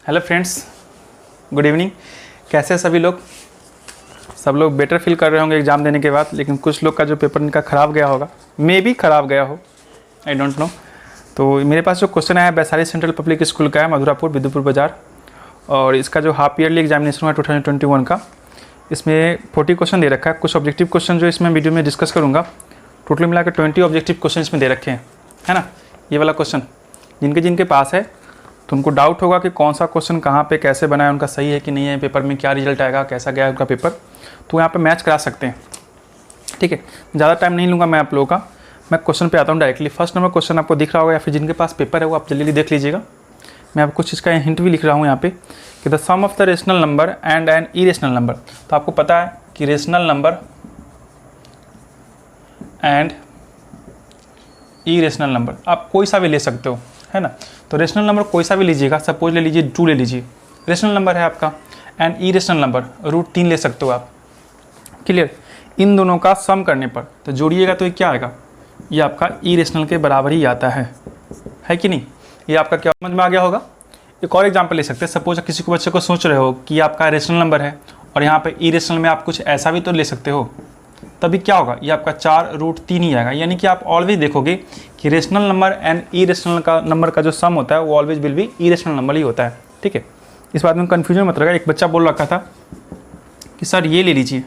Hello friends, good evening. कैसे हैं सभी लोग? सब लोग बेटर फील कर रहे होंगे एग्ज़ाम देने के बाद, लेकिन कुछ लोग का जो पेपर इनका ख़राब गया होगा, मे भी ख़राब गया हो, आई डोंट नो। तो मेरे पास जो क्वेश्चन आया है वैशाली सेंट्रल पब्लिक स्कूल का है, मधुरापुर विदुपुर बाज़ार, और इसका जो हाफ ईयरली एग्जामिनेशन हुआ 2021 का, इसमें 40 क्वेश्चन दे रखा है। कुछ ऑब्जेक्टिव क्वेश्चन जो इसमें वीडियो में डिस्कस करूँगा, टोटल मिलाकर 20 ऑब्जेक्टिव क्वेश्चन इसमें दे रखे हैं, है ना। ये वाला क्वेश्चन जिनके पास है तो उनको डाउट होगा कि कौन सा क्वेश्चन कहाँ पे कैसे बना है, उनका सही है कि नहीं है, पेपर में क्या रिजल्ट आएगा, कैसा गया उनका पेपर, तो यहाँ पे मैच करा सकते हैं। ठीक है, ज़्यादा टाइम नहीं लूँगा मैं आप लोगों का, मैं क्वेश्चन पे आता हूँ डायरेक्टली। फर्स्ट नंबर क्वेश्चन आपको दिख रहा होगा, या फिर जिनके पास पेपर है वो आप जल्दी देख लीजिएगा। मैं आपको कुछ इसका हिंट भी लिख रहा हूँ यहाँ पे कि the sum of the rational number and an irrational number. तो आपको पता है कि rational number and irrational number आप कोई सा भी ले सकते हो, है ना। तो रेशनल नंबर कोई सा भी लीजिएगा, सपोज ले लीजिए 2 ले लीजिए, रेशनल नंबर है आपका। एंड इरेशनल नंबर √3 ले सकते हो आप। क्लियर? इन दोनों का सम करने पर तो जोड़िएगा तो ये क्या आएगा, ये आपका इरेशनल के बराबर ही आता है कि नहीं। ये आपका क्या समझ में आ गया होगा। एक और एग्जाम्पल ले सकते हैं, सपोज किसी को बच्चे को सोच रहे हो कि आपका रेशनल नंबर है और यहाँ पे इरेशनल में आप कुछ ऐसा भी तो ले सकते हो, तभी क्या होगा, ये आपका 4√3 ही आएगा। यानी कि आप ऑलवेज देखोगे कि रेशनल नंबर एंड इरेशनल का नंबर का जो सम होता है वो always will be irrational number ही होता है। ठीक है, इस बात में कन्फ्यूजन मत रखा। एक बच्चा बोल रखा था कि सर ये ले लीजिए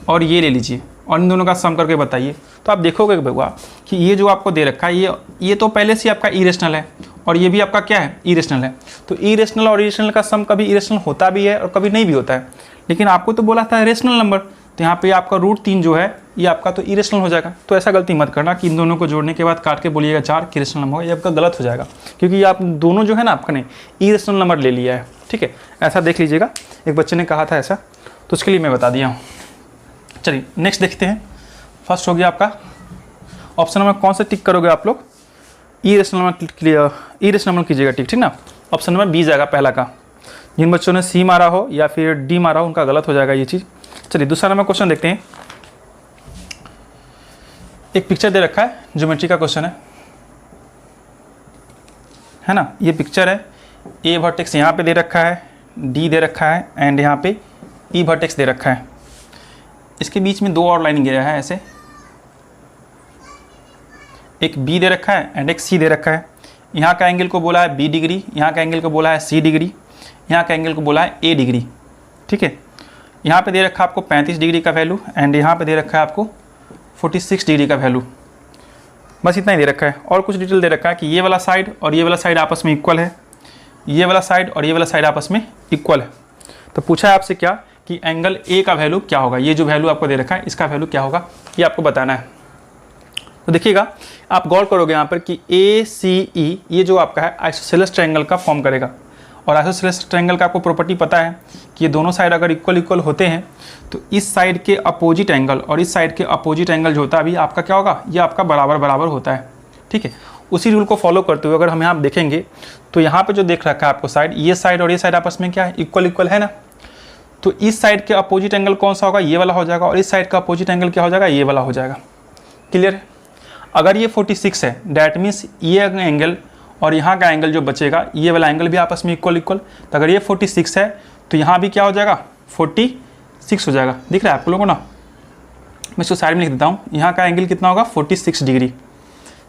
और ये ले लीजिए और इन दोनों का सम करके बताइए, तो आप देखोगे भैया कि ये जो आपको दे रखा है ये तो पहले से आपका इरेशनल है और ये भी आपका क्या है, इरेशनल है। तो इरेशनल और इरेशनल का सम कभी इरेशनल होता भी है और कभी नहीं भी होता है, लेकिन आपको तो बोला था रेशनल नंबर, तो यहाँ पे आपका √3 जो है ये आपका तो इरेशनल हो जाएगा। तो ऐसा गलती मत करना कि इन दोनों को जोड़ने के बाद काट के बोलिएगा 4 कि इरेशनल नंबर होगा, ये आपका गलत हो जाएगा, क्योंकि ये आप दोनों जो है ना आपका ने इरेशनल नंबर ले लिया है। ठीक है, ऐसा देख लीजिएगा, एक बच्चे ने कहा था ऐसा, तो उसके लिए मैं बता दिया हूँ। चलिए नेक्स्ट देखते हैं। फर्स्ट हो गया आपका ऑप्शन नंबर, कौन सा टिक करोगे आप लोग, इरेशनल नंबर, इरेशनल नंबर कीजिएगा टिक, ठीक ना। ऑप्शन नंबर बी जाएगा पहला का। जिन बच्चों ने सी मारा हो या फिर डी मारा हो उनका गलत हो जाएगा ये चीज़। चलिए दूसरा नंबर क्वेश्चन देखते हैं। एक पिक्चर दे रखा है, ज्योमेट्री का क्वेश्चन है ना। ये पिक्चर है, ए वर्टेक्स यहाँ पे दे रखा है, डी दे रखा है एंड यहाँ पे ई वर्टेक्स दे रखा है। इसके बीच में 2 और लाइन गया है ऐसे, एक बी दे रखा है एंड एक सी दे रखा है। यहाँ का एंगल को बोला है बी डिग्री, यहाँ का एंगल को बोला है सी डिग्री, यहाँ का एंगल को बोला है ए डिग्री। ठीक है, यहाँ पे दे रखा है आपको 35 डिग्री का वैल्यू एंड यहाँ पे दे रखा है आपको 46 डिग्री का वैल्यू। बस इतना ही दे रखा है, और कुछ डिटेल दे रखा है कि ये वाला साइड और ये वाला साइड आपस में इक्वल है, ये वाला साइड और ये वाला साइड आपस में इक्वल है। तो पूछा है आपसे क्या कि एंगल ए का वैल्यू क्या होगा, ये जो वैल्यू आपको दे रखा है इसका वैल्यू क्या होगा, ये आपको बताना है। तो देखिएगा, आप गौर करोगे यहाँ पर कि ACE ये जो आपका है आइसोसेलेस ट्रायंगल का फॉर्म करेगा, और आइसोसेलेस ट्रायंगल का आपको प्रॉपर्टी पता है कि ये दोनों साइड अगर इक्वल होते हैं तो इस साइड के अपोजिट एंगल और इस साइड के अपोजिट एंगल जो होता है अभी आपका क्या होगा, ये आपका बराबर होता है। ठीक है, उसी रूल को फॉलो करते हुए अगर हम यहाँ देखेंगे तो यहाँ पे जो देख रखा है आपको साइड, ये साइड और ये साइड आपस में क्या है, इक्वल है ना। तो इस साइड के अपोजिट एंगल कौन सा होगा, ये वाला हो जाएगा, और इस साइड का अपोजिट एंगल क्या हो जाएगा, ये वाला हो जाएगा। क्लियर है? अगर ये 46 है डैट मीन्स ये एंगल और यहाँ का एंगल जो बचेगा ये वाला एंगल भी आपस में इक्वल। तो अगर ये 46 है तो यहाँ भी क्या हो जाएगा, 46 हो जाएगा। दिख रहा है आप लोगों को ना, मैं इसको साइड में लिख देता हूँ। यहाँ का एंगल कितना होगा, 46 डिग्री।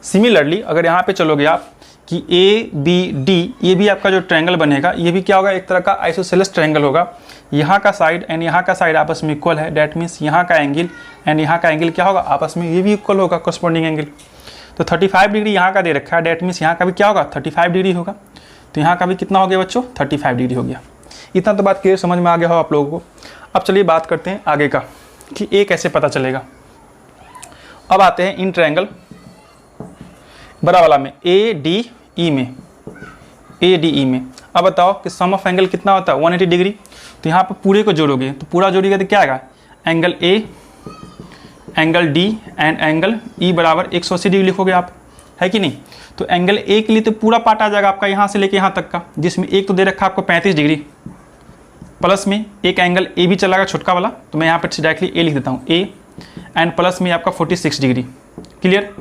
सिमिलरली अगर यहाँ पे चलोगे आप कि ABD ये भी आपका जो ट्रायंगल बनेगा ये भी क्या होगा, एक तरह का आइसोसेलेस ट्रायंगल होगा। यहाँ का साइड एंड यहाँ का साइड आपस में इक्वल है, डैट मीन्स यहाँ का एंगल एंड यहाँ का एंगल क्या होगा, आपस में ये भी इक्वल होगा, कॉरस्पॉन्डिंग एंगल। तो 35 डिग्री यहाँ का दे रखा है, डैट मीन्स यहाँ का भी क्या होगा, 35 डिग्री होगा। तो यहाँ का भी कितना हो गया बच्चों, 35 डिग्री हो गया। इतना तो बात क्लियर समझ में आ गया हो आप लोगों को। अब चलिए बात करते हैं आगे का कि ए कैसे पता चलेगा। अब आते हैं इन ट्रायंगल बड़ा वाला में, ADE में। अब बताओ कि सम ऑफ एंगल कितना होता है, 180 डिग्री। तो यहाँ पर पूरे को जोड़ोगे तो पूरा जोड़िएगा तो क्या आएगा, angle A, angle D and angle E बराबर 180 डिग्री लिखोगे आप, है कि नहीं। तो एंगल A के लिए तो पूरा पार्ट आ जाएगा आपका यहाँ से लेके यहाँ तक का, जिसमें एक तो दे रखा है आपको 35 डिग्री, प्लस में एक एंगल A भी चलाएगा छोटका वाला, तो मैं यहाँ पर डायरेक्टली A लिख देता हूँ, A एंड प्लस में आपका 46 डिग्री। क्लियर?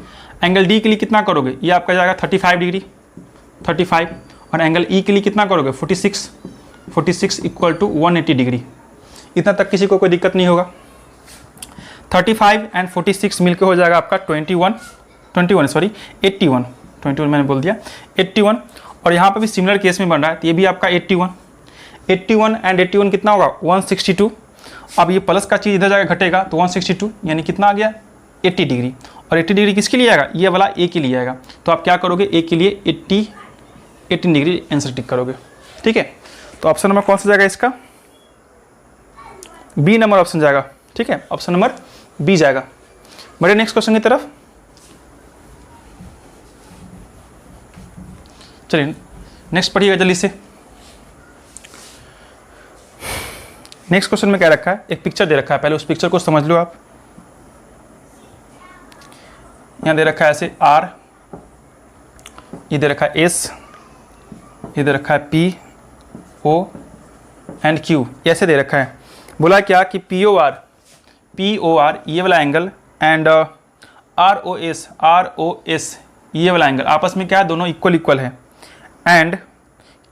एंगल D के लिए कितना करोगे, ये आपका जाएगा 35 डिग्री, 35 और एंगल ई के लिए कितना करोगे 46 इक्वल टू 180 डिग्री। इतना तक किसी को कोई दिक्कत नहीं होगा। 35 एंड 46 मिलकर हो जाएगा आपका 81 मैंने बोल दिया 81। और यहाँ पर भी सिमिलर केस में बन रहा है, तो ये भी आपका 81 एंड 81 कितना होगा 162। अब ये प्लस का चीज़ इधर जाकर घटेगा तो 162 यानी कितना आ गया 80 डिग्री। और 80 डिग्री किसके लिए आएगा, ये वाला ए के लिए आएगा। तो आप क्या करोगे, ए के लिए 18 डिग्री आंसर टिक करोगे। ठीक है, तो ऑप्शन नंबर कौन सा जाएगा इसका, बी नंबर ऑप्शन जाएगा। ठीक है, ऑप्शन नंबर बी जाएगा। बढ़े नेक्स्ट क्वेश्चन की तरफ। चलिए नेक्स्ट पढ़िएगा जल्दी से। नेक्स्ट क्वेश्चन में क्या रखा है, एक पिक्चर दे रखा है, पहले उस पिक्चर को समझ लो आप। यहाँ दे रखा है ऐसे आर, ये दे रखा है एस, ये दे रखा है पी ओ एंड क्यू, ऐसे दे रखा है। बोला क्या कि पी ओ आर ये वाला angle and R O S ये वाला एंगल आपस में क्या है, दोनों इक्वल है। एंड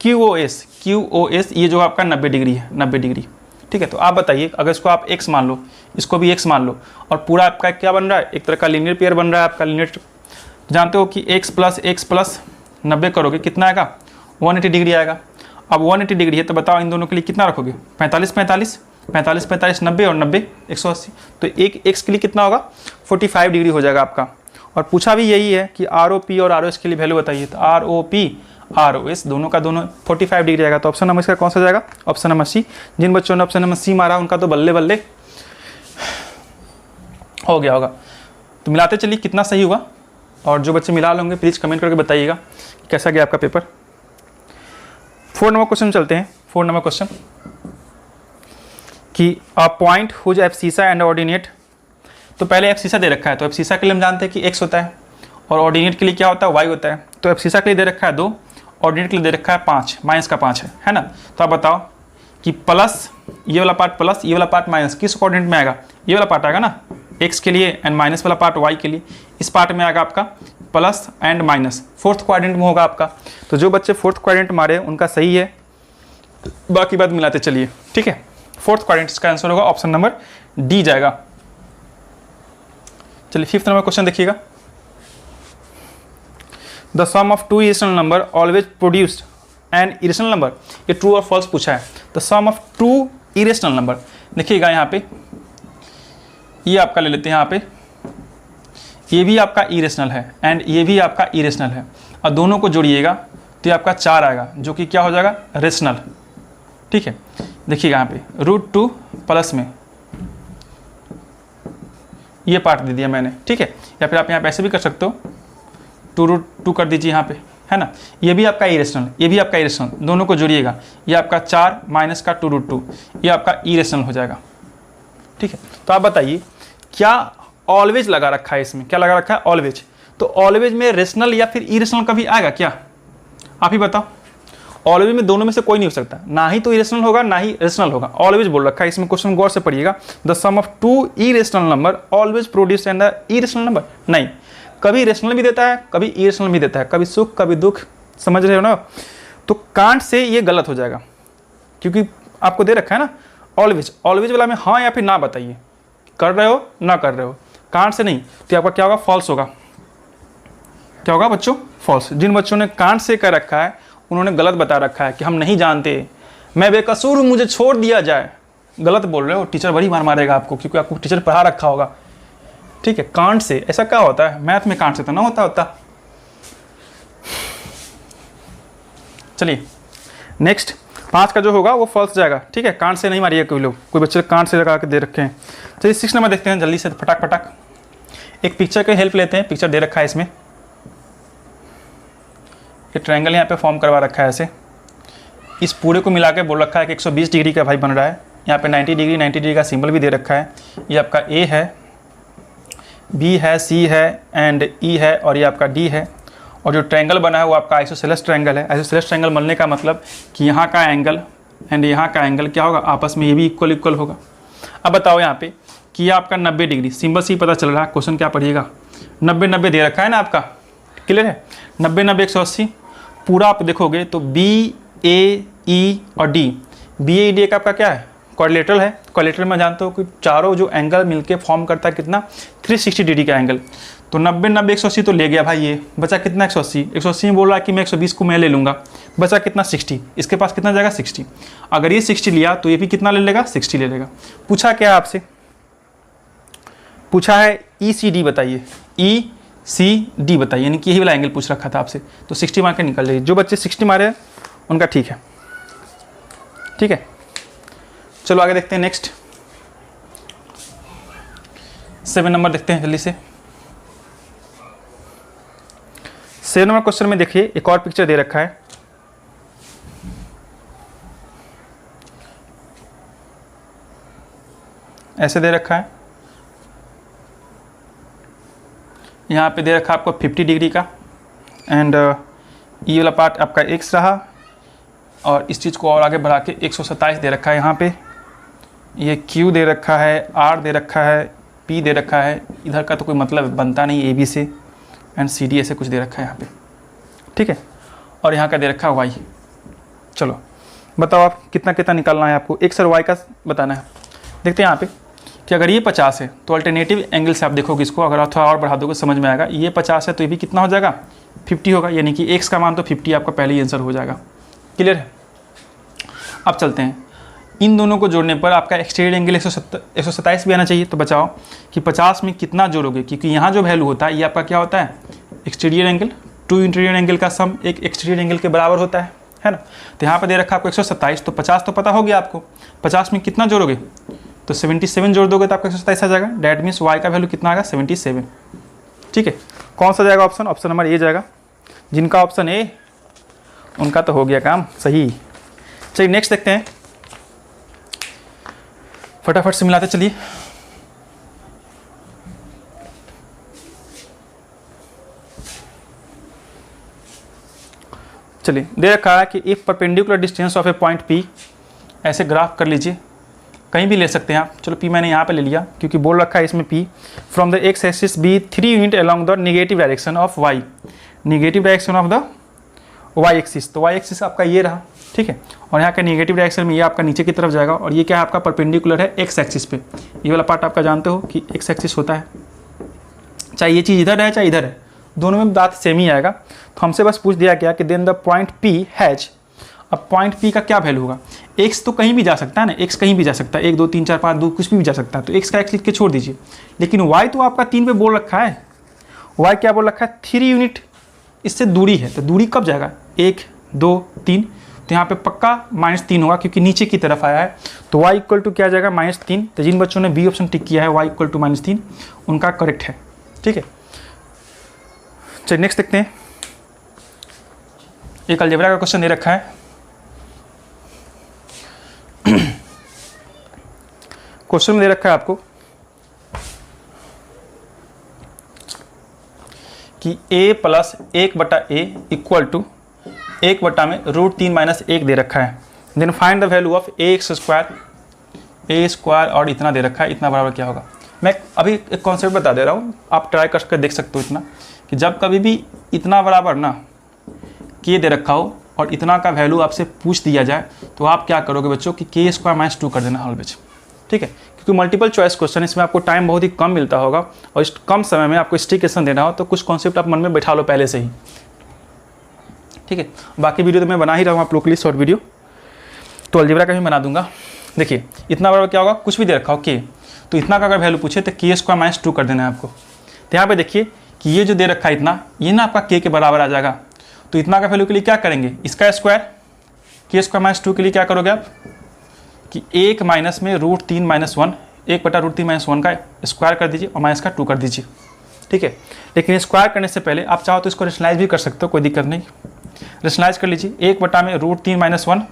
क्यू ओ एस ये जो आपका 90 डिग्री है, 90 डिग्री। ठीक है, तो आप बताइए अगर इसको आप x मान लो, इसको भी x मान लो, और पूरा आपका क्या बन रहा है, एक तरह का लीनियर पेयर बन रहा है आपका। लीनियर जानते हो कि x प्लस 90 करोगे कितना आएगा 180 डिग्री आएगा। अब 180 डिग्री है तो बताओ इन दोनों के लिए कितना रखोगे 45 90 और 90 180। तो एक x के लिए कितना होगा 45 डिग्री हो जाएगा आपका। और पूछा भी यही है कि आर ओ पी और आर ओ एस के लिए वैल्यू बताइए, तो R O P R O S दोनों का दोनों 45 डिग्री आएगा। तो ऑप्शन नंबर इसका कौन सा जाएगा, ऑप्शन नंबर सी। जिन बच्चों ने ऑप्शन नंबर सी मारा उनका तो बल्ले बल्ले हो गया होगा। तो मिलाते चलिए कितना सही हुआ, और जो बच्चे मिला लेंगे प्लीज़ कमेंट करके बताइएगा कि कैसा गया आपका पेपर। 4 नंबर क्वेश्चन चलते हैं। 4 नंबर क्वेश्चन कि a point whose abscissa and ordinate. तो पहले एब्सिसा दे रखा है, तो एब्सिसा के लिए हम जानते हैं कि x होता है और ऑर्डिनेट के लिए क्या होता है y होता है। तो एब्सिसा के लिए दे रखा है 2, ऑर्डिनेट के लिए दे रखा है 5, माइनस का 5 है ना। तो आप बताओ कि प्लस ये वाला पार्ट प्लस ये वाला पार्ट माइनस किस कोऑर्डिनेट में आएगा, ये वाला पार्ट आएगा ना x के लिए, एंड माइनस वाला पार्ट y के लिए। इस पार्ट में आएगा आपका plus and minus, fourth quadrant में होगा आपका। तो जो बच्चे फोर्थ क्वाड्रेंट मारे उनका सही है, बाकी बात मिलाते चलिए। ठीक है, फोर्थ क्वाड्रेंट इसका आंसर होगा ऑप्शन नंबर डी जाएगा। चलिए 5th नंबर क्वेश्चन देखिएगा। The sum of 2 irrational number always produced an irrational number, ये ट्रू और फॉल्स पूछा है। The sum of 2 irrational number, देखिएगा यहाँ पे ये आपका ले लेते हैं, यहाँ पे ये भी आपका इरेशनल है एंड ये भी आपका इरेशनल है, और दोनों को जोड़िएगा तो ये आपका 4 आएगा जो कि क्या हो जाएगा रेशनल। ठीक है, देखिएगा यहाँ पे √2 प्लस में ये पार्ट दे दिया मैंने। ठीक है, या फिर आप यहाँ पे ऐसे भी कर सकते हो 2√2 कर दीजिए यहाँ पे, है ना। ये भी आपका इरेशनल, ये भी आपका इरेशनल, दोनों को जोड़िएगा, ये आपका 4 माइनस का 2√2 ये आपका इरेशनल हो जाएगा। ठीक है, तो आप बताइए क्या ऑलवेज लगा रखा है इसमें, क्या लगा रखा है ऑलवेज। तो ऑलवेज में रेशनल या फिर इरेशनल कभी आएगा क्या, आप ही बताओ। ऑलवेज में दोनों में से कोई नहीं हो सकता, ना ही तो इरेशनल होगा ना ही रेशनल होगा, ऑलवेज बोल रखा है इसमें। क्वेश्चन गौर से पढ़िएगा। The sum of 2 irrational number always produce and the irrational number, नहीं, कभी रेशनल भी देता है कभी इरेशनल भी देता है, कभी सुख कभी दुख, समझ रहे हो ना। तो कांट से ये गलत हो जाएगा, क्योंकि आपको दे रखा है ना ऑलवेज, ऑलवेज वाला में हाँ या फिर ना बताइए, कर रहे हो ना कर रहे हो, कांट से नहीं। तो आपका क्या होगा फॉल्स होगा, क्या होगा बच्चों फॉल्स। जिन बच्चों ने कांट से कर रखा है उन्होंने गलत बता रखा है कि हम नहीं जानते, मैं बेकसूर हूँ मुझे छोड़ दिया जाए, गलत बोल रहे हो। टीचर बड़ी मार मारेगा आपको, क्योंकि आपको टीचर पढ़ा रखा होगा। ठीक है, कांट से ऐसा क्या होता है, मैथ में कांट से तो ना होता। चलिए नेक्स्ट 5 का जो होगा वो फॉल्स जाएगा। ठीक है, कांट से नहीं मारिए कोई लोग, कोई बच्चे कांट से लगा के दे रखे हैं। चलिए 6 नंबर देखते हैं जल्दी से, फटाक। एक पिक्चर की हेल्प लेते हैं, पिक्चर दे रखा है इसमें, ये ट्रायंगल यहाँ पे फॉर्म करवा रखा है ऐसे। इस पूरे को मिला के बोल रखा है कि 120 डिग्री का भाई बन रहा है। यहाँ पे 90 डिग्री का सिंबल भी दे रखा है। ये आपका ए है, बी है, सी है एंड ई है, और ये आपका डी है। और जो ट्रायंगल बना है वो आपका आइसोसेलेस ट्रायंगल है। आइसोसेलेस ट्रायंगल बनने का मतलब कि यहाँ का एंगल एंड यहाँ का एंगल क्या होगा, आपस में ये भी इक्वल होगा। अब बताओ यहाँ पे कि ये आपका 90 डिग्री, सिंबल से ही पता चल रहा है। क्वेश्चन क्या पढ़िएगा, 90 दे रखा है ना आपका, क्लियर है। 90 180 पूरा आप देखोगे तो बी ए ई और डी, बी ए डी एक आपका क्या है, क्वाड्रिलेटरल है। क्वाड्रिलेटरल में जानते हो कि चारों जो एंगल मिलके फॉर्म करता है कितना, 360 डिग्री का एंगल। तो 90 90 180 तो ले गया भाई, ये बचा कितना 180। 180 में बोल रहा है कि मैं 120 को मैं ले लूँगा, बचा कितना 60। इसके पास कितना जाएगा 60। अगर ये 60 लिया तो ये भी कितना ले लेगा 60 ले लेगा। पूछा क्या है आपसे, पूछा है ई सी डी बताइए, ई सी डी बताइए, यानी कि यही वाला एंगल पूछ रखा था आपसे। तो 60 मार के निकल जाइए। जो बच्चे 60 मारे हैं उनका ठीक है, ठीक है। चलो आगे देखते हैं नेक्स्ट 7 नंबर देखते हैं जल्दी से। 7 नंबर क्वेश्चन में देखिए एक और पिक्चर दे रखा है। ऐसे दे रखा है, यहाँ पे दे रखा है आपको 50 डिग्री का, एंड ये वाला पार्ट आपका x रहा, और इस चीज़ को और आगे बढ़ा के 127 दे रखा है। यहाँ पे ये q दे रखा है, r दे रखा है, p दे रखा है। इधर का तो कोई मतलब बनता नहीं a b से, एंड c d ऐसे कुछ दे रखा है यहाँ पे, ठीक है। और यहाँ का दे रखा है y। चलो बताओ आप कितना कितना निकालना है आपको, x और y का बताना है। देखते हैं यहाँ पे कि अगर ये 50 है तो अल्टरनेटिव एंगल से आप देखोगे इसको, अगर आप थोड़ा और बढ़ा दोगे समझ में आएगा। ये 50 है तो ये भी कितना हो जाएगा 50 होगा, यानी कि x का मान तो 50 आपका पहले ही आंसर हो जाएगा। क्लियर है। अब चलते हैं, इन दोनों को जोड़ने पर आपका एक्सटीरियर एंगल 127 भी आना चाहिए। तो बचाओ कि 50 में कितना जोड़ोगे, क्योंकि यहाँ जो वैल्यू होता है ये आपका क्या होता है, exterior angle two interior angle का सम एक एक्सटीरियर एंगल के बराबर होता है ना। तो यहाँ पर दे रखा आपको 127, तो 50 तो पता हो गया आपको। 50 में कितना जोड़ोगे तो 77 जोड़ दोगे तो आपका 127 आ जाएगा। डैट मीन्स y का वैल्यू कितना आएगा 77, ठीक है। कौन सा जाएगा ऑप्शन, ऑप्शन नंबर ए जाएगा। जिनका ऑप्शन ए उनका तो हो गया काम सही। चलिए नेक्स्ट देखते हैं, फटाफट से मिलाते चलिए। चलिए दे रखा है कि if perpendicular distance of A point P, ऐसे ग्राफ कर लीजिए, कहीं भी ले सकते हैं आप। चलो पी मैंने यहाँ पे ले लिया क्योंकि बोल रखा है इसमें P from the X axis be 3 unit along the negative direction of Y, negative direction of the Y axis. तो वाई एक्सिस आपका ये रहा, ठीक है। और यहाँ का नेगेटिव डायरेक्शन में ये आपका नीचे की तरफ जाएगा, और ये क्या है आपका परपेंडिकुलर है एक्स एक्सिस पे। ये वाला पार्ट आपका जानते हो कि एक्स एक्सिस होता है, चाहे ये चीज़ इधर है चाहे इधर है, दोनों में बात सेम ही आएगा। तो हमसे बस पूछ दिया गया कि then the point P has, अब पॉइंट पी का क्या वैल्यू होगा। एक्स तो कहीं भी जा सकता है ना, एक्स कहीं भी जा सकता है, 1 2 3 4 5 2 कुछ भी जा सकता है, तो एक्स का एक्स लिख के छोड़ दीजिए। लेकिन वाई तो आपका 3 पे बोल रखा है, वाई क्या बोल रखा है 3 यूनिट इससे दूरी है। तो दूरी कब जाएगा 1 2 3, तो यहाँ पे पक्का -3 होगा क्योंकि नीचे की तरफ आया है। तो y इक्वल टू क्या जाएगा -3। तो जिन बच्चों ने बी ऑप्शन टिक किया है y इक्वल टू -3 उनका करेक्ट है, ठीक है। चलिए नेक्स्ट देखते हैं, एक अलजेब्रा का क्वेश्चन दे रखा है। क्वेश्चन में दे रखा है आपको कि a plus 1/a equal to 1 में √3 - 1 दे रखा है। Then find the value of a square और इतना दे रखा है, इतना बराबर क्या होगा। मैं अभी एक कॉन्सेप्ट बता दे रहा हूँ, आप ट्राई कर देख सकते हो इतना, कि जब कभी भी इतना बराबर ना k दे रखा हो और इतना का वैल्यू आपसे पूछ दिया जाए तो आप क्या करोगे बच्चों कि k² - 2 कर देना हॉल बेच, ठीक है। क्योंकि मल्टीपल चॉइस क्वेश्चन इसमें आपको टाइम बहुत ही कम मिलता होगा, और इस कम समय में आपको स्टिकेशन देना हो तो कुछ कॉन्सेप्ट आप मन में बैठा लो पहले से ही, ठीक है। बाकी वीडियो तो मैं बना ही रहा हूँ आप लोग के लिए शॉर्ट वीडियो, तो अलजेब्रा का भी बना दूंगा। देखिए इतना बराबर क्या होगा, कुछ भी दे रखा हो k, तो इतना का अगर वैल्यू पूछे तो k² - 2 कर देना है आपको। तो यहाँ पे देखिए कि ये जो दे रखा है इतना, ये ना आपका k के बराबर आ जाएगा। तो इतना का वैल्यू के लिए क्या करेंगे, इसका स्क्वायर, k² - 2 के लिए क्या करोगे आप कि 1 माइनस में √3 - 1, 1/√3 - 1 का स्क्वायर कर दीजिए और माइनस का 2 कर दीजिए, ठीक है। लेकिन स्क्वायर करने से पहले आप चाहो तो इसको रेशनलाइज भी कर सकते हो, कोई दिक्कत नहीं। रेशनलाइज कर लीजिए, 1 में √3 - 1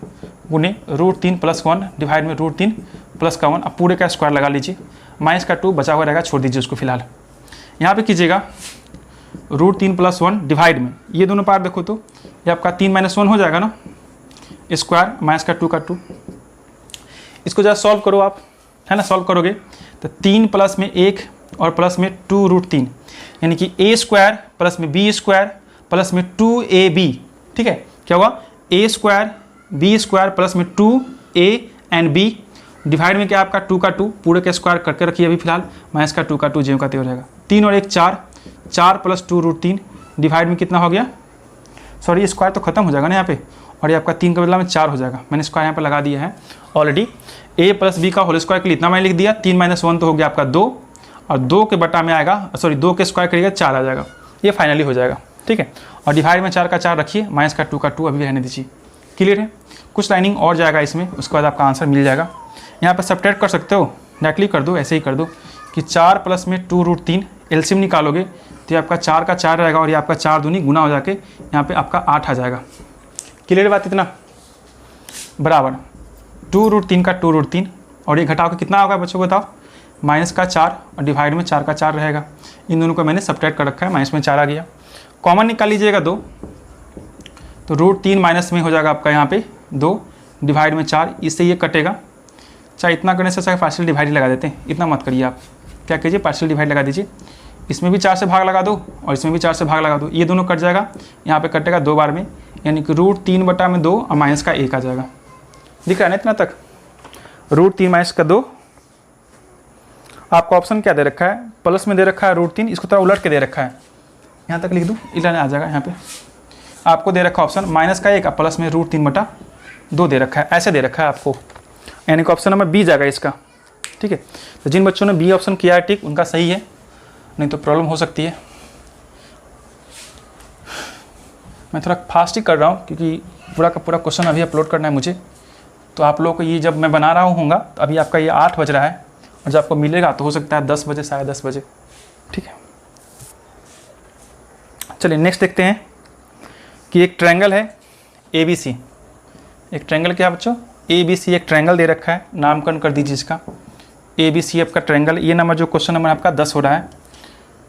गुने √3 + 1 डिवाइड में √3 + 1, अब पूरे का स्क्वायर लगा लीजिए, माइनस का 2 बचा हुआ रहेगा, छोड़ दीजिए उसको फिलहाल। यहाँ पे कीजिएगा √3 + 1 डिवाइड में, ये दोनों पार्ट देखो तो ये आपका 3 - 1 हो जाएगा ना, स्क्वायर माइनस का 2 का 2। इसको जरा सॉल्व करो आप, है ना। सॉल्व करोगे तो 3 प्लस में 1 और प्लस में 2 √3, यानी कि a² प्लस में b² प्लस में 2ab ठीक है, क्या होगा ए स्क्वायर बी स्क्वायर प्लस में 2a एंड b डिवाइड में क्या आपका 2 का 2 पूरे के स्क्वायर करके रखिए अभी फिलहाल, माइनस का 2 का 2 ज्यों का त्यों हो जाएगा। 3 और 1 4, 4 प्लस 2 रूट 3 डिवाइड में कितना हो गया, सॉरी स्क्वायर तो खत्म हो जाएगा ना यहाँ पे, और ये आपका 3 का बदला में 4 हो जाएगा। मैंने स्क्वायर यहाँ पर लगा दिया है ऑलरेडी। a प्लस बी का होल स्क्वायर के लिए इतना मैंने लिख दिया, 3 - 1 तो हो गया आपका 2, और 2 के बटा में आएगा, सॉरी 2 के स्क्वायर करिएगा 4 आ जाएगा, ये फाइनली हो जाएगा। ठीक है, और डिवाइड में 4 का 4 रखिए, माइनस का 2 का 2 अभी रहने दीजिए। क्लियर है, कुछ लाइनिंग और जाएगा इसमें, उसके बाद आपका आंसर मिल जाएगा। यहाँ पर सब्ट्रैक्ट कर सकते हो, डायरेक्टली कर दो, ऐसे ही कर दो कि 4 प्लस में 2 रूट 3 एलसीएम निकालोगे तो ये आपका 4 का 4 रहेगा, और ये आपका 4 दूनी गुना हो जाके यहाँ पे आपका 8 आ जाएगा। क्लियर बात इतना, बराबर 2 रूट 3 का 2 रूट 3, और ये घटाओ के कितना होगा बच्चों को बताओ, माइनस का 4 और डिवाइड में 4 का 4 रहेगा। इन दोनों को मैंने सब्ट्रैक्ट कर रखा है, माइनस में 4 आ गया। कॉमन निकाल लीजिएगा 2, तो रूट 3 माइनस में हो जाएगा आपका यहाँ पे 2 डिवाइड में 4, इससे ये कटेगा। चाहे इतना करने से चाहे पार्शियल डिवाइड ही लगा देते हैं, इतना मत करिए आप, क्या कीजिए पार्शियल डिवाइड लगा दीजिए। इसमें भी 4 से भाग लगा दो और इसमें भी 4 से भाग लगा दो, ये दोनों कट जाएगा, यहाँ पे कटेगा 2 बार में, यानी कि रूट 3 बटा में 2 और माइनस का 1 आ जाएगा। दिख रहा है ना इतना तक, रूट 3 माइनस का 2। आपका ऑप्शन क्या दे रखा है, प्लस में दे रखा है रूट 3, इसको थोड़ा उलट के दे रखा है, यहाँ तक लिख दूँ, इधर आ जाएगा। यहाँ पे आपको दे रखा ऑप्शन माइनस का 1 प्लस में रूट 3 बटा 2 दे रखा है, ऐसे दे रखा है आपको, यानी कि ऑप्शन नंबर बी जाएगा इसका। ठीक है, तो जिन बच्चों ने बी ऑप्शन किया है ठीक, उनका सही है, नहीं तो प्रॉब्लम हो सकती है। मैं थोड़ा फास्ट ही कर रहा हूँ क्योंकि पूरा का पूरा क्वेश्चन अभी अपलोड करना है मुझे, तो आप लोगों को ये जब मैं बना रहा हूँगा तो अभी आपका ये 8 बज रहा है, और जब आपको मिलेगा तो हो सकता है 10 बजे, साढ़े 10 बजे। ठीक है, चलिए नेक्स्ट देखते हैं कि एक ट्रायंगल है ABC। एक ट्रायंगल क्या है बच्चों, ABC एक ट्रायंगल दे रखा है, नामकरण कर दीजिए इसका ABC आपका ट्रायंगल। ये नंबर जो क्वेश्चन नंबर आपका 10 हो रहा है।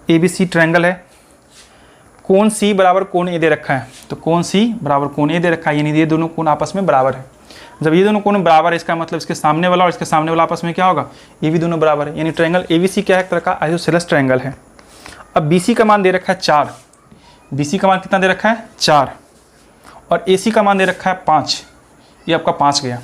ABC ट्रायंगल है, कोण C बराबर कोण A दे रखा है, तो कोण C बराबर कोण A दे रखा है, यानी ये दोनों कोण आपस में बराबर है। जब ये दोनों कोण बराबर है, इसका मतलब इसके सामने वाला और इसके सामने वाला आपस में क्या होगा, ये भी दोनों बराबर है, यानी ट्रायंगल ABC क्या है, एक तरह का आइसोसेलेस ट्रायंगल है। अब BC का मान दे रखा है 4, BC का मान कितना दे रखा है 4, और AC का मान दे रखा है 5, ये आपका 5 गया।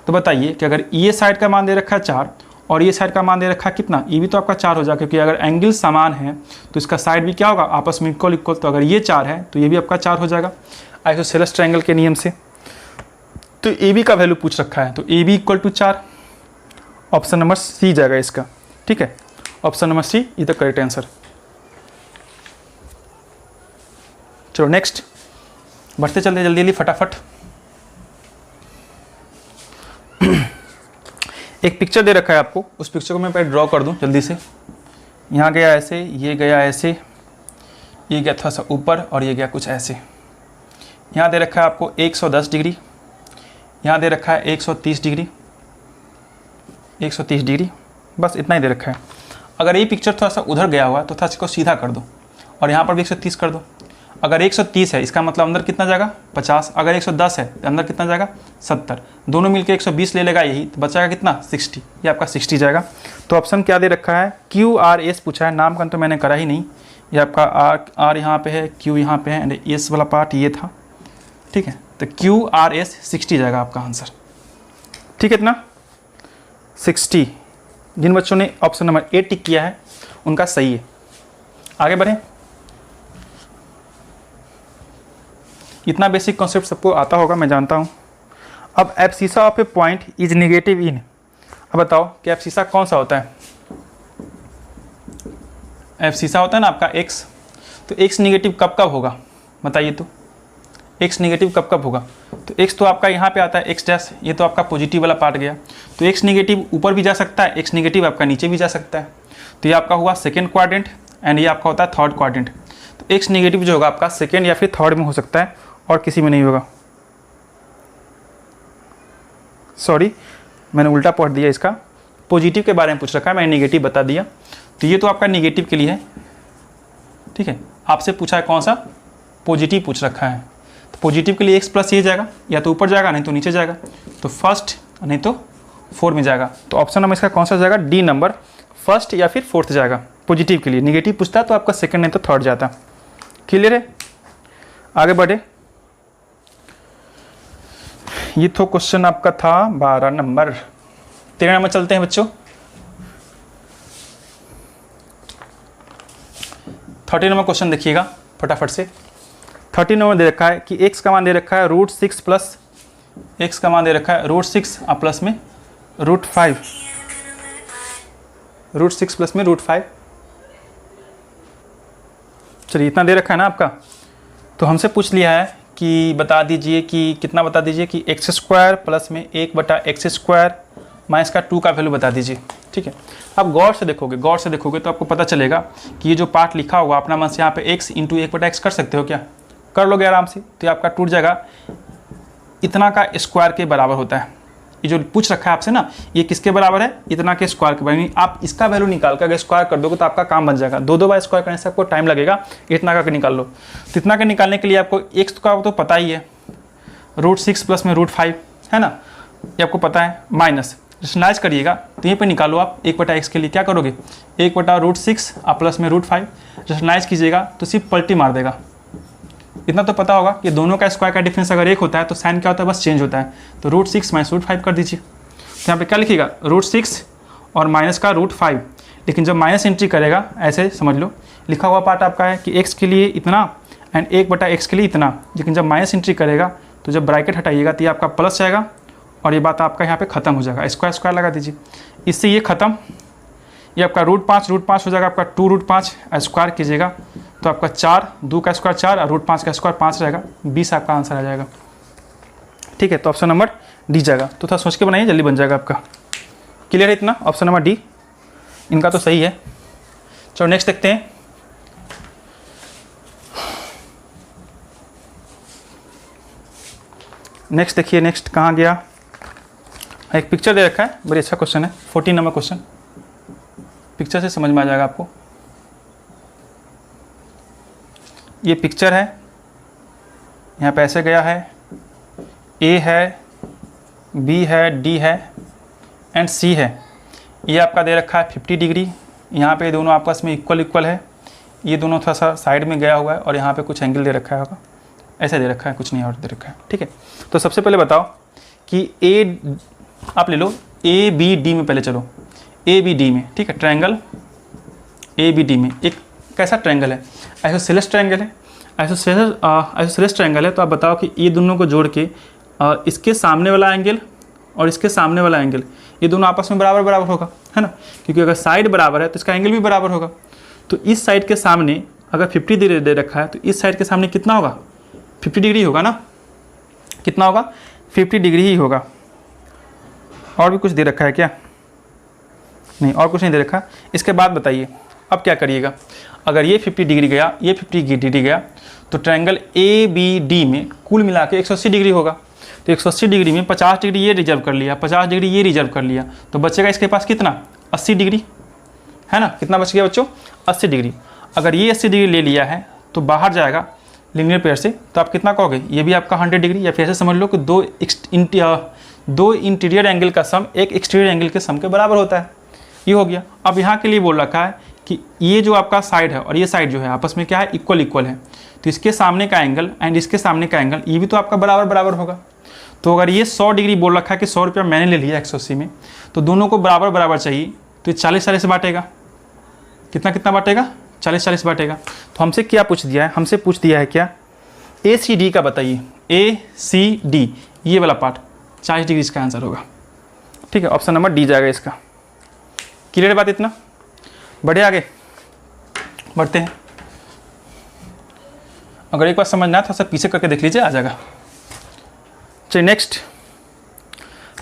तो बताइए कि अगर ये साइड का मान दे रखा है 4 और ये साइड का मान दे रखा है कितना, ये भी तो आपका 4 हो जाएगा, क्योंकि अगर एंगल समान है तो इसका साइड भी क्या होगा, आपस में इक्वल इक्वल। तो अगर ये 4 है तो ये भी आपका 4 हो जाएगा आइसोसेलेस ट्रायंगल के नियम से। तो AB का वैल्यू पूछ रखा है, तो AB equal to 4, option number C जाएगा इसका। ठीक है, option number C is the correct answer. चलो नेक्स्ट बढ़ते चलते जल्दी जल्दी फटाफट। एक पिक्चर दे रखा है आपको, उस पिक्चर को मैं पहले ड्रॉ कर दूं जल्दी से। यहाँ गया ऐसे, ये गया ऐसे, ये गया थोड़ा सा ऊपर और ये गया कुछ ऐसे। यहाँ दे रखा है आपको 110 डिग्री, यहाँ दे रखा है 130 डिग्री, 130 डिग्री, बस इतना ही दे रखा है। अगर ये पिक्चर थोड़ा सा उधर गया हुआ तो थोड़ा इसको सीधा कर दो, और यहाँ पर भी 130 कर दो। अगर 130 है इसका मतलब अंदर कितना जाएगा 50, अगर 110 है तो अंदर कितना जाएगा 70, दोनों मिलके 120 ले लेगा यही, तो बचाएगा कितना 60, ये आपका 60 जाएगा। तो ऑप्शन क्या दे रखा है, QRS पूछा है, नामकरण तो मैंने करा ही नहीं, ये आपका R यहाँ पे है, Q यहाँ पे है, एंड S वाला पार्ट ये था। ठीक है, तो QRS 60 जाएगा आपका आंसर। ठीक है, इतना 60। जिन बच्चों ने ऑप्शन नंबर A टिक किया है उनका सही है। आगे बढ़ें, इतना बेसिक कॉन्सेप्ट सबको आता होगा मैं जानता हूँ। अब abscissa of A point is negative इन, अब बताओ कि एब्सिसा कौन सा होता है। एब्सिसा होता है ना आपका x, तो x नेगेटिव कब कब होगा बताइए, तो x नेगेटिव कब कब होगा। तो x तो आपका यहाँ पे आता है x डैश, ये तो आपका पॉजिटिव वाला पार्ट गया, तो x नेगेटिव ऊपर भी जा सकता है, x नेगेटिव आपका नीचे भी जा सकता है। तो ये आपका हुआ सेकेंड क्वाड्रेंट एंड ये आपका होता है थर्ड क्वाड्रेंट। तो x नेगेटिव जो होगा आपका सेकेंड या फिर थर्ड में हो सकता है और किसी में नहीं होगा। सॉरी मैंने उल्टा पढ़ दिया, इसका पॉजिटिव के बारे में पूछ रखा है, मैंने नेगेटिव बता दिया। तो ये तो आपका नेगेटिव के लिए है। ठीक है, आपसे पूछा है कौन सा, पॉजिटिव पूछ रखा है, तो पॉजिटिव के लिए x प्लस ये जाएगा, या तो ऊपर जाएगा नहीं तो नीचे जाएगा, तो फर्स्ट नहीं तो 4 में जाएगा। तो ऑप्शन नंबर इसका कौन सा जाएगा, डी नंबर, फर्स्ट या फिर 4th जाएगा पॉजिटिव के लिए। नेगेटिव पूछता है तो आपका सेकंड नहीं तो थर्ड जाता। क्लियर है, आगे बढ़े। ये तो क्वेश्चन आपका था 12 नंबर। 13 नंबर चलते हैं बच्चों। 30 नंबर क्वेश्चन देखिएगा फटाफट से। 30 नंबर दे रखा है कि x का मान दे रखा है √6 प्लस x का मान दे रखा है √6 और प्लस में √5, √6 प्लस में √5। चलिए इतना दे रखा है ना आपका, तो हमसे पूछ लिया है कि बता दीजिए कि कितना, बता दीजिए कि x² प्लस में 1/x² माइनस का 2 का वैल्यू बता दीजिए। ठीक है, आप गौर से देखोगे तो आपको पता चलेगा कि ये जो पार्ट लिखा हुआ अपना मन से यहाँ पे x इंटू 1/x कर सकते हो क्या? कर लोगे आराम से, तो ये आपका टूट जाएगा। इतना का स्क्वायर के बराबर होता है। ये जो पूछ रखा है आपसे ना, ये किसके बराबर है? इतना के स्क्वायर के बराबर। आप इसका वैल्यू निकाल कर अगर स्क्वायर कर दोगे तो आपका काम बन जाएगा। 2 बार स्क्वायर करने से आपको टाइम लगेगा, इतना का निकाल लो। तो इतना का निकालने के लिए आपको x का तो पता ही है, √6 प्लस में √5 है ना, ये आपको पता है। माइनस रेशनलाइज करिएगा तो यहीं पे निकालो आप 1/x के लिए क्या करोगे, 1/√6 और प्लस में √5 रेशनलाइज कीजिएगा तो सिर्फ पलटी मार देगा। इतना तो पता होगा कि दोनों का स्क्वायर का डिफरेंस अगर 1 होता है तो साइन क्या होता है, बस चेंज होता है। तो √6 माइनस √5 कर दीजिए। तो यहाँ पे क्या लिखिएगा, √6 और माइनस का √5। लेकिन जब माइनस एंट्री करेगा ऐसे समझ लो, लिखा हुआ पार्ट आपका है कि x के लिए इतना एंड 1/x के लिए इतना। लेकिन जब माइनस एंट्री करेगा तो जब ब्रैकेट हटाइएगा तो ये आपका प्लस जाएगा और ये बात आपका यहाँ पे ख़त्म हो जाएगा। स्क्वायर लगा दीजिए, इससे ये ख़त्म। ये आपका √5 हो जाएगा आपका 2√5। स्क्वायर कीजिएगा तो आपका 4, 2 का स्क्वायर 4 और √5 का स्क्वायर 5 रहेगा। 20 आपका आंसर आ जाएगा। ठीक है, तो ऑप्शन नंबर डी जाएगा। तो थोड़ा सोच के बनाइए, जल्दी बन जाएगा आपका। क्लियर है इतना? ऑप्शन नंबर डी इनका तो सही है। चलो नेक्स्ट देखते हैं। नेक्स्ट देखिए, नेक्स्ट कहाँ गया? एक पिक्चर दे रखा है, बड़ी अच्छा क्वेश्चन है। 14 नंबर क्वेश्चन, पिक्चर से समझ में आ जाएगा आपको। ये पिक्चर है, यहाँ पे ऐसे गया है, ए है, बी है, डी है एंड सी है। ये आपका दे रखा है 50 डिग्री। यहाँ पे दोनों आपस में इक्वल है। ये दोनों थोड़ा सा साइड में गया हुआ है और यहाँ पे कुछ एंगल दे रखा है होगा, ऐसे दे रखा है, कुछ नहीं और दे रखा है। ठीक है, तो सबसे पहले बताओ कि ए, आप ले लो ए बी डी में, पहले चलो ए बी डी में। ठीक है, ट्रायंगल ए बी डी में एक कैसा ट्रायंगल है? आइसोसेलेस ट्रायंगल है। आइसोसेलेस ट्रायंगल है तो आप बताओ कि ये दोनों को जोड़ के इसके सामने वाला एंगल और इसके सामने वाला एंगल ये दोनों आपस में बराबर होगा, है ना, क्योंकि अगर साइड बराबर है तो इसका एंगल भी बराबर होगा। तो इस साइड के सामने अगर 50 डिग्री दे रखा है तो इस साइड के सामने कितना होगा? 50 डिग्री होगा ना। कितना होगा? 50 डिग्री ही होगा। और भी कुछ दे रखा है क्या? नहीं, और कुछ नहीं दे रखा। इसके बाद बताइए अब क्या करिएगा। अगर ये 50 डिग्री गया, ये 50 डिग्री गया, तो ट्रायंगल ए बी डी में कुल मिला के 180 डिग्री होगा। तो 180 डिग्री में 50 डिग्री ये रिजर्व कर लिया, 50 डिग्री ये रिजर्व कर लिया, तो बचेगा इसके पास कितना? 80 डिग्री, है ना। कितना बच गया बच्चों? 80 डिग्री। अगर ये 80 डिग्री ले लिया है तो बाहर जाएगा लीनियर पेयर से, तो आप कितना कहोगे? ये भी आपका 100 डिग्री। या फिर ऐसे समझ लो कि दो इंटीरियर एंगल का सम एक एक्सटीरियर एंगल के सम के बराबर होता है। ये हो गया। अब यहाँ के लिए बोल रखा है कि ये जो आपका साइड है और ये साइड जो है आपस में क्या है? इक्वल है। तो इसके सामने का एंगल एंड इसके सामने का एंगल ये भी तो आपका बराबर होगा। तो अगर ये 100 डिग्री बोल रखा है कि 100 रुपया मैंने ले लिया 180 में, तो दोनों को बराबर चाहिए, तो ये 40-40 बांटेगा। कितना बांटेगा? 40-40 बांटेगा। तो हमसे क्या पूछ दिया है? हमसे पूछ दिया है क्या? ए सी डी का बताइए। ए सी डी ये वाला पार्ट 40 डिग्री इसका आंसर होगा। ठीक है, ऑप्शन नंबर डी जाएगा इसका। क्लियर बात इतना? बढ़े आगे बढ़ते हैं। अगर एक बार समझना है तो सब पीछे करके देख लीजिए, आ जाएगा। चलिए नेक्स्ट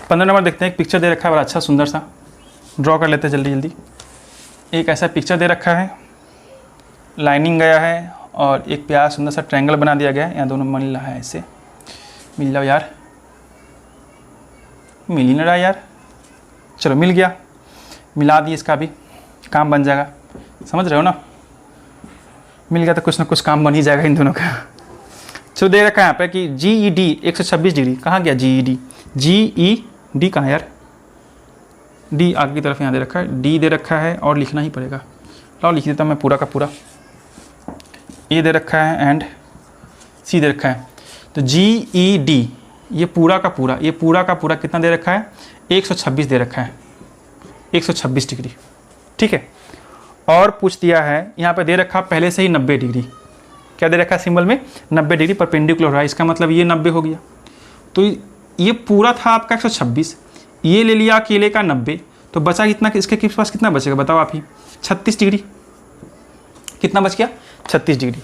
15 नंबर देखते हैं। एक पिक्चर दे रखा है बड़ा अच्छा सुंदर सा, ड्रॉ कर लेते हैं जल्दी। एक ऐसा पिक्चर दे रखा है, लाइनिंग गया है और एक प्यारा सुंदर सा ट्रायंगल बना दिया गया है। यहाँ दोनों मिल रहा है, ऐसे मिल जाओ यार, मिल ही नहीं रहा यार। चलो मिल गया, मिला दिए, इसका भी काम बन जाएगा। समझ रहे हो ना? मिल गया तो कुछ ना कुछ काम बन ही जाएगा इन दोनों का। चलो दे रखा है यहाँ पे कि जी ई डी 126 डिग्री। कहाँ गया जी ई डी? जी ई डी कहाँ यार? डी आगे की तरफ यहाँ दे रखा है, डी दे रखा है और लिखना ही पड़ेगा। लो लिख देता हूँ मैं पूरा का पूरा। ए दे रखा है एंड सी दे रखा है। तो जी ई डी ये पूरा का पूरा कितना दे रखा है, 126 दे रखा है, 126 डिग्री, ठीक है। और पूछ दिया है यहाँ पे दे रखा पहले से ही 90 डिग्री, क्या दे रखा है सिंबल में, 90 डिग्री परपेंडिकुलर है, इसका मतलब ये 90 हो गया। तो ये पूरा था आपका 126, ये ले लिया अकेले का 90, तो बचा कितना, इसके पास कितना बचेगा बताओ आप ही, 36 डिग्री। कितना बच गया, 36 डिग्री।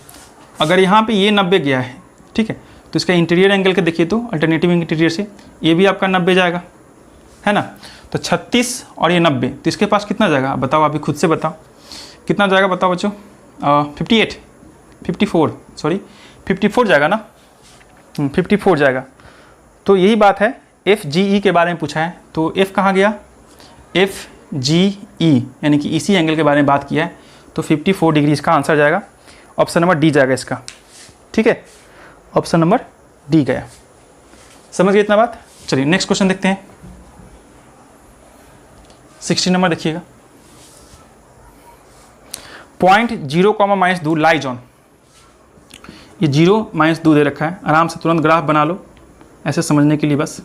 अगर यहाँ पे ये 90 गया है, ठीक है, तो इसका इंटीरियर एंगल के देखिए तो अल्टरनेटिव इंटीरियर से ये भी आपका 90 जाएगा, है ना। तो 36 और ये 90, तो इसके पास कितना जाएगा बताओ, आप ही खुद से बताओ कितना जाएगा, बताओ बच्चों। 54 जाएगा ना, 54 जाएगा। तो यही बात है, FGE के बारे में पूछा है, तो F कहाँ गया, FGE यानी कि इसी एंगल के बारे में बात किया है, तो 54 डिग्री इसका आंसर जाएगा, ऑप्शन नंबर डी जाएगा इसका, ठीक है, ऑप्शन नंबर डी गया। समझ गए इतना बात। चलिए नेक्स्ट क्वेश्चन देखते हैं, 60 नंबर देखिएगा। पॉइंट 0, -2 लाइज ऑन, ये 0, -2 दे रखा है, आराम से तुरंत ग्राफ बना लो ऐसे समझने के लिए बस।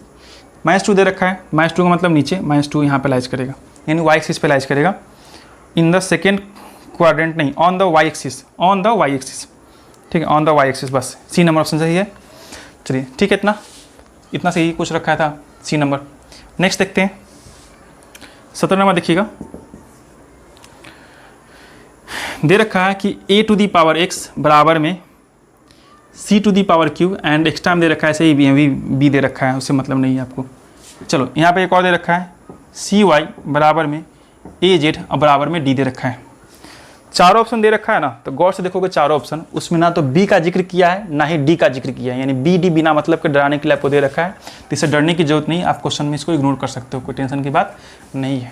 -2 दे रखा है, -2 का मतलब नीचे, -2 यहाँ पे लाइज करेगा, यानी y एक्सिस पे लाइज करेगा, इन द सेकेंड क्वाड्रेंट नहीं, ऑन द y एक्सिस, ठीक है, ऑन द y एक्सिस, बस सी नंबर ऑप्शन सही है। चलिए ठीक है, इतना सही कुछ रखा था सी नंबर। नेक्स्ट देखते हैं 17 नंबर देखिएगा, दे रखा है कि a⁴x बराबर में c⁴ एंड एक्स्ट्रा में दे रखा है, ऐसे ही b दे रखा है, उससे मतलब नहीं है आपको। चलो यहाँ पे एक और दे रखा है cy बराबर में az और बराबर में d दे रखा है। चारों ऑप्शन दे रखा है ना, तो गौर से देखोगे चारों ऑप्शन, उसमें ना तो b का जिक्र किया है ना ही d का जिक्र किया है, यानी b d बिना मतलब के डराने के लिए आपको दे रखा है, तो इससे डरने की जरूरत नहीं, आप क्वेश्चन में इसको इग्नोर कर सकते हो, कोई टेंशन की बात नहीं है।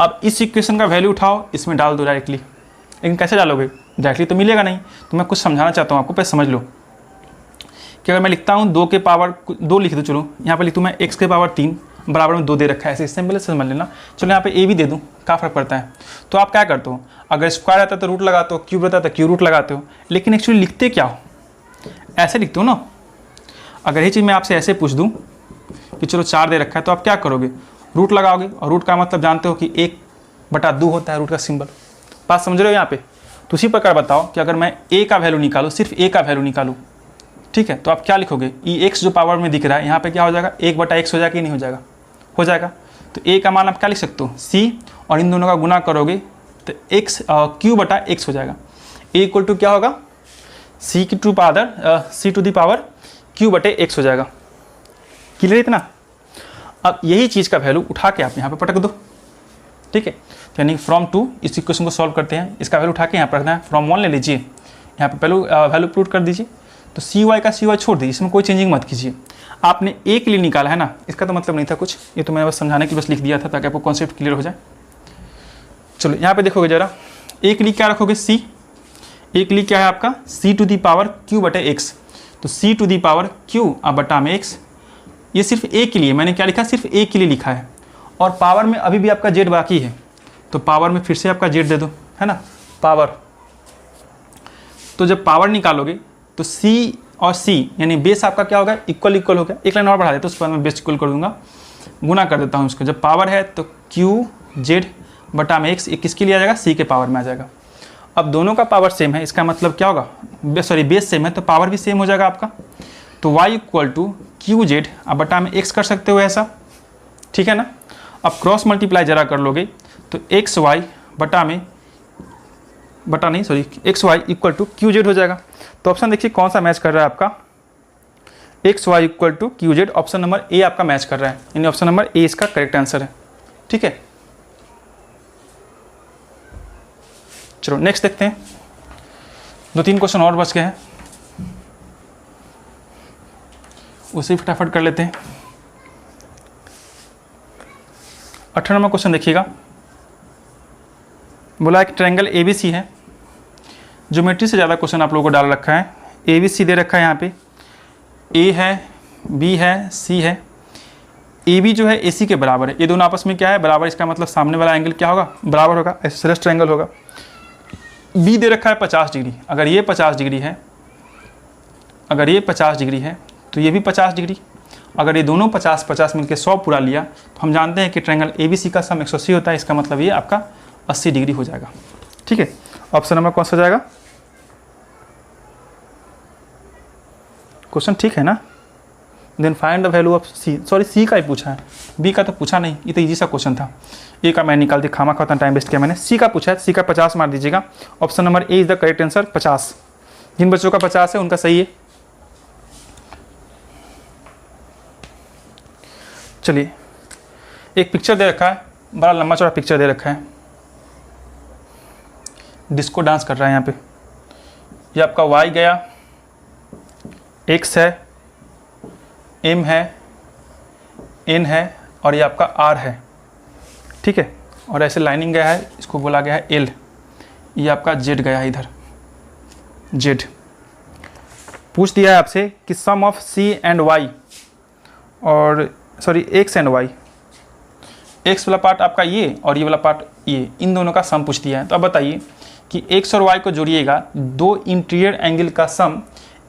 अब इस इक्वेशन का वैल्यू उठाओ, इसमें डाल दो डायरेक्टली, लेकिन कैसे डालोगे, डायरेक्टली तो मिलेगा नहीं, तो मैं कुछ समझाना चाहता हूँ आपको, पहले समझ लो कि अगर मैं लिखता हूँ 2 के पावर 2 लिख दूँ, चलो यहाँ पर लिखूँ मैं x के पावर 3 बराबर में 2 दे रखा है, ऐसे सिंपल से समझ लेना। चलो यहाँ पे a भी दे दूँ, क्या फ़र्क पड़ता है। तो आप क्या करते हो, अगर स्क्वायर रहता है तो रूट लगाते हो, क्यूब रहता है तो क्यूब रूट लगाते हो, लेकिन एक्चुअली लिखते क्या हो, ऐसे लिखते हो ना। अगर ये चीज़ मैं आपसे ऐसे पूछ दूँ कि चलो 4 दे रखा है, तो आप क्या करोगे, रूट लगाओगे, और रूट का मतलब जानते हो कि 1/2 होता है रूट का सिंबल। बात समझ रहे हो यहाँ पे। तो उसी प्रकार बताओ कि अगर मैं a का वैल्यू निकालूँ, सिर्फ a का वैल्यू निकालूँ, ठीक है, तो आप क्या लिखोगे, x जो पावर में दिख रहा है यहाँ पे क्या हो जाएगा, 1/x हो जाएगा कि नहीं हो जाएगा, हो जाएगा। तो a का मान आप क्या लिख सकते हो, c, और इन दोनों का गुना करोगे तो x q/x हो जाएगा। a इक्वल टू क्या होगा, c⁴ q/x हो जाएगा। क्लियर इतना। अब यही चीज़ का वैल्यू उठा के आप यहाँ पे पटक दो, ठीक है। तो यानी फ्रॉम 2 इस इक्वेशन को सॉल्व करते हैं, इसका वैल्यू उठा के यहाँ पर रखना है, फ्रॉम 1 ले लीजिए, यहाँ पे पहले वैल्यू पुट कर दीजिए, तो cy का cy छोड़ दीजिए, इसमें कोई चेंजिंग मत कीजिए। आपने a के लिए निकाला है ना, इसका तो मतलब नहीं था कुछ, ये तो मैंने बस समझाने के लिए बस लिख दिया था ताकि आपको कॉन्सेप्ट क्लियर हो जाए। चलो यहाँ पे देखोगे जरा, a के लिए क्या रखोगे, c, a के लिए क्या है आपका c⁴q/x, तो c⁴q/x, ये सिर्फ a के लिए, मैंने क्या लिखा, सिर्फ a के लिए लिखा है, और पावर में अभी भी आपका z बाकी है, तो पावर में फिर से आपका z दे दो, है ना, पावर। तो जब पावर निकालोगे तो c और c यानी बेस आपका क्या होगा, इक्वल हो गया। एक लाइन और बढ़ा देता हूँ, उसके बाद मैं बेस इक्वल कर दूंगा, गुना कर देता हूँ इसको। जब पावर है तो q/x, ये किसके लिए आ जाएगा, c के पावर में आ जाएगा। अब दोनों का पावर सेम है, इसका मतलब क्या होगा, बेस सेम है तो पावर भी सेम हो जाएगा आपका। तो y = qz/x कर सकते हो ऐसा, ठीक है ना। अब क्रॉस मल्टीप्लाई जरा कर लोगे तो xy = qz हो जाएगा। तो ऑप्शन देखिए कौन सा मैच कर रहा है आपका, xy = qz, option number A आपका मैच कर रहा है, यानी ऑप्शन नंबर ए इसका करेक्ट आंसर है, ठीक है। चलो नेक्स्ट देखते हैं, 2-3 क्वेश्चन और बच गए हैं, उसे फटाफट कर लेते हैं। 18 नंबर क्वेश्चन देखिएगा, बोला एक ट्रायंगल ABC है, ज्योमेट्री से ज़्यादा क्वेश्चन आप लोगों को डाल रखा है। ABC दे रखा है, यहाँ पे A है, B है, C है। AB जो है AC के बराबर है, ये दोनों आपस में क्या है, बराबर, इसका मतलब सामने वाला एंगल क्या होगा, बराबर होगा, आइसोसेलेस ट्रायंगल होगा। B दे रखा है 50 डिग्री, अगर ये 50 डिग्री है, तो ये भी 50 डिग्री, अगर ये दोनों 50-50 मिलकर 100 पूरा लिया तो हम जानते हैं कि ट्रायंगल ABC का सम 180 होता है। इसका मतलब ये आपका 80 डिग्री हो जाएगा। ठीक है, ऑप्शन नंबर कौन सा हो जाएगा? क्वेश्चन ठीक है ना? Then find the value of C, sorry C का ही पूछा है, बी का तो पूछा नहीं, ये तो इजी सा क्वेश्चन था। ए का मैं निकाल दी, खामा खाता टाइम वेस्ट किया मैंने। सी का पूछा है, सी का 50 मार दीजिएगा। Option number A is the correct answer, 50। जिन बच्चों का 50 है उनका सही है। चलिए, एक पिक्चर दे रखा है, बड़ा लंबा चौड़ा पिक्चर दे रखा है, डिस्को डांस कर रहा है यहाँ पे। ये आपका वाई गया, एक्स है, एम है, एन है और ये आपका आर है। ठीक है, और ऐसे लाइनिंग गया है, इसको बोला गया है एल। ये आपका जेड गया है, इधर जेड। पूछ दिया है आपसे कि sum of C and Y, और sorry X and Y, X वाला पार्ट आपका ये और ये वाला पार्ट ये, इन दोनों का सम पूछ दिया है। तो अब बताइए कि एक्स और वाई को जोड़िएगा, दो इंटीरियर एंगल का सम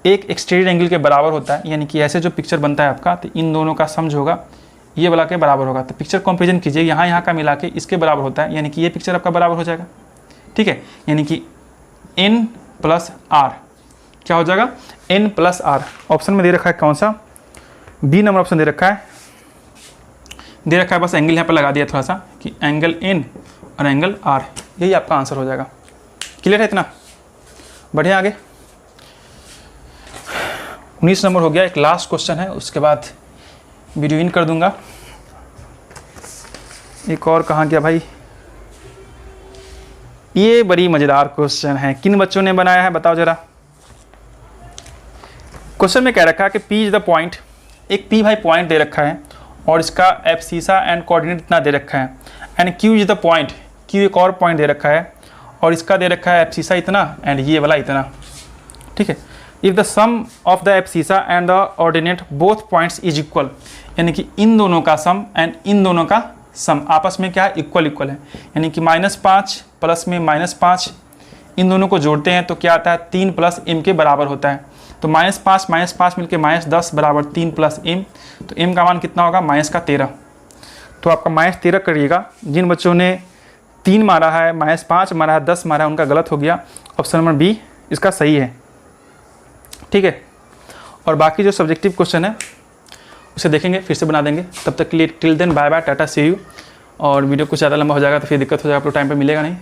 एक एक्सटीरियर एंगल के बराबर होता है। यानी कि ऐसे जो पिक्चर बनता है आपका, तो इन दोनों का सम जो होगा ये वाला के बराबर होगा। तो पिक्चर कंपेरिजन कीजिए, यहाँ का मिला के इसके बराबर होता है, यानी कि ये पिक्चर आपका बराबर हो जाएगा। ठीक है, यानी कि n प्लस आर क्या हो जाएगा? n plus are. ऑप्शन में दे रखा है कौन सा? बी नंबर ऑप्शन दे रखा है, बस एंगल यहाँ पर लगा दिया थोड़ा सा कि एंगल n और एंगल r, यही आपका आंसर हो जाएगा। क्लियर है इतना? बढ़िया, आगे 19 नंबर हो गया। एक लास्ट क्वेश्चन है, उसके बाद वीडियो इन कर दूंगा। एक और कहाँ गया भाई? ये बड़ी मज़ेदार क्वेश्चन है, किन बच्चों ने बनाया है बताओ जरा। क्वेश्चन में कह रखा है कि P इज द पॉइंट, एक P भाई पॉइंट दे रखा है और इसका एब्सिसा एंड कोऑर्डिनेट इतना दे रखा है, and Q is the point, Q एक और पॉइंट दे रखा है और इसका दे रखा है एब्सिसा इतना एंड ये वाला इतना। ठीक है, if the sum of the abscissa and the ordinate both points is equal, यानी कि इन दोनों का सम एंड इन दोनों का सम आपस में क्या है? इक्वल है। यानी कि -5 प्लस में -5, इन दोनों को जोड़ते हैं तो क्या आता है? 3 प्लस m के बराबर होता है। तो -5 मिलके -10 बराबर 3 प्लस m, तो m का मान कितना होगा? -13। तो आपका -13 करिएगा। जिन बच्चों ने 3 मारा है, -5 मारा है, 10 मारा है, उनका गलत हो गया। ऑप्शन नंबर बी इसका सही है। ठीक है, और बाकी जो सब्जेक्टिव क्वेश्चन है उसे देखेंगे, फिर से बना देंगे। तब तक के लिए till then bye bye, tata, see you. और वीडियो कुछ ज़्यादा लंबा हो जाएगा तो फिर दिक्कत हो जाएगा, आप लोग टाइम पे मिलेगा नहीं।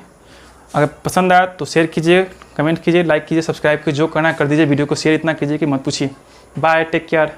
अगर पसंद आया तो शेयर कीजिए, कमेंट कीजिए, लाइक कीजिए, सब्सक्राइब कीजिए, जो करना है कर दीजिए। वीडियो को शेयर इतना कीजिए कि मत पूछिए। Bye, take care.